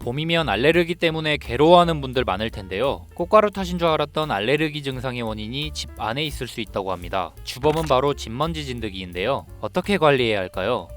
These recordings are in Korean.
봄이면 알레르기 때문에 괴로워하는 분들 많을 텐데요. 꽃가루 탓인 줄 알았던 알레르기 증상의 원인이 집 안에 있을 수 있다고 합니다. 주범은 바로 진먼지 진드기인데요. 어떻게 관리해야 할까요?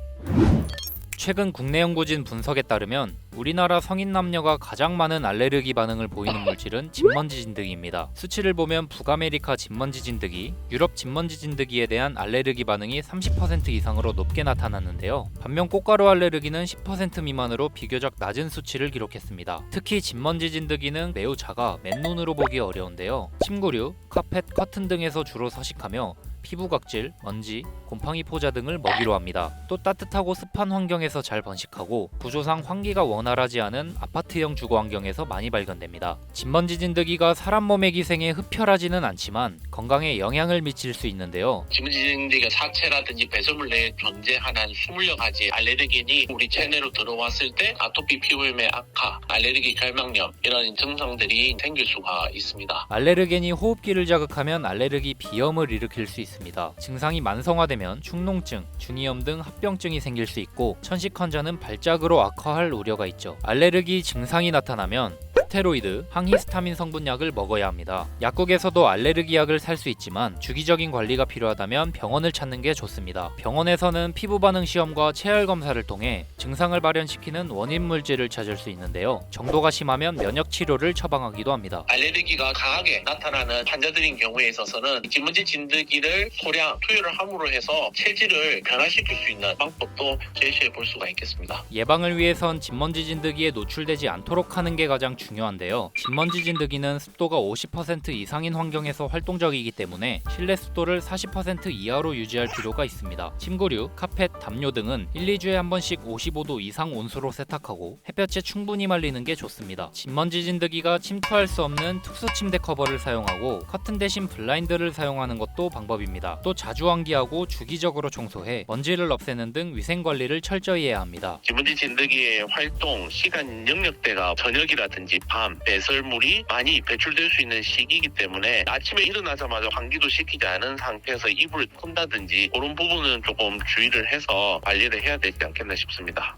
최근 국내 연구진 분석에 따르면 우리나라 성인 남녀가 가장 많은 알레르기 반응을 보이는 물질은 진먼지 진드기입니다. 수치를 보면 북아메리카 진먼지 진드기, 유럽 진먼지 진드기에 대한 알레르기 반응이 30% 이상으로 높게 나타났는데요. 반면 꽃가루 알레르기는 10% 미만으로 비교적 낮은 수치를 기록했습니다. 특히 진먼지 진드기는 매우 작아 맨눈으로 보기 어려운데요. 침구류, 카펫, 커튼 등에서 주로 서식하며 피부 각질, 먼지, 곰팡이 포자 등을 먹이로 합니다. 또 따뜻하고 습한 환경에서 잘 번식하고 구조상 환기가 원활하지 않은 아파트형 주거 환경에서 많이 발견됩니다. 진먼지 진드기가 사람 몸의 기생에 흡혈하지는 않지만 건강에 영향을 미칠 수 있는데요. 진먼지 진드기가 사체라든지 배설물 내에 존재하는 20가지 알레르겐이 우리 체내로 들어왔을 때 아토피 피부염의 악화, 알레르기 결막염 이런 증상들이 생길 수가 있습니다. 알레르겐이 호흡기를 자극하면 알레르기 비염을 일으킬 수 있습니다. 증상이 만성화되면 축농증, 중이염 등 합병증이 생길 수 있고 천식 환자는 발작으로 악화할 우려가 있죠. 알레르기 증상이 나타나면 스테로이드, 항히스타민 성분 약을 먹어야 합니다. 약국에서도 알레르기 약을 살 수 있지만 주기적인 관리가 필요하다면 병원을 찾는 게 좋습니다. 병원에서는 피부 반응 시험과 체열 검사를 통해 증상을 발현시키는 원인 물질을 찾을 수 있는데요. 정도가 심하면 면역 치료를 처방하기도 합니다. 알레르기가 강하게 나타나는 환자들인 경우에 있어서는 진먼지 진드기를 소량 투여를 함으로 해서 체질을 변화시킬 수 있는 방법도 제시해 볼 수가 있겠습니다. 예방을 위해선 진먼지 진드기에 노출되지 않도록 하는 게 가장 중요한데요. 진먼지 진드기는 습도가 50% 이상인 환경에서 활동적이기 때문에 실내 습도를 40% 이하로 유지할 필요가 있습니다. 침구류, 카펫, 담요 등은 1-2주에 한 번씩 55도 이상 온수로 세탁하고 햇볕에 충분히 말리는 게 좋습니다. 진먼지 진드기가 침투할 수 없는 특수 침대 커버를 사용하고 커튼 대신 블라인드를 사용하는 것도 방법입니다. 또 자주 환기하고 주기적으로 청소해 먼지를 없애는 등 위생 관리를 철저히 해야 합니다. 진먼지 진드기의 활동 시간 영역대가 저녁이라든지 밤, 배설물이 많이 배출될 수 있는 시기이기 때문에 아침에 일어나자마자 환기도 시키지 않은 상태에서 이불을 푼다든지 그런 부분은 조금 주의를 해서 관리를 해야 되지 않겠나 싶습니다.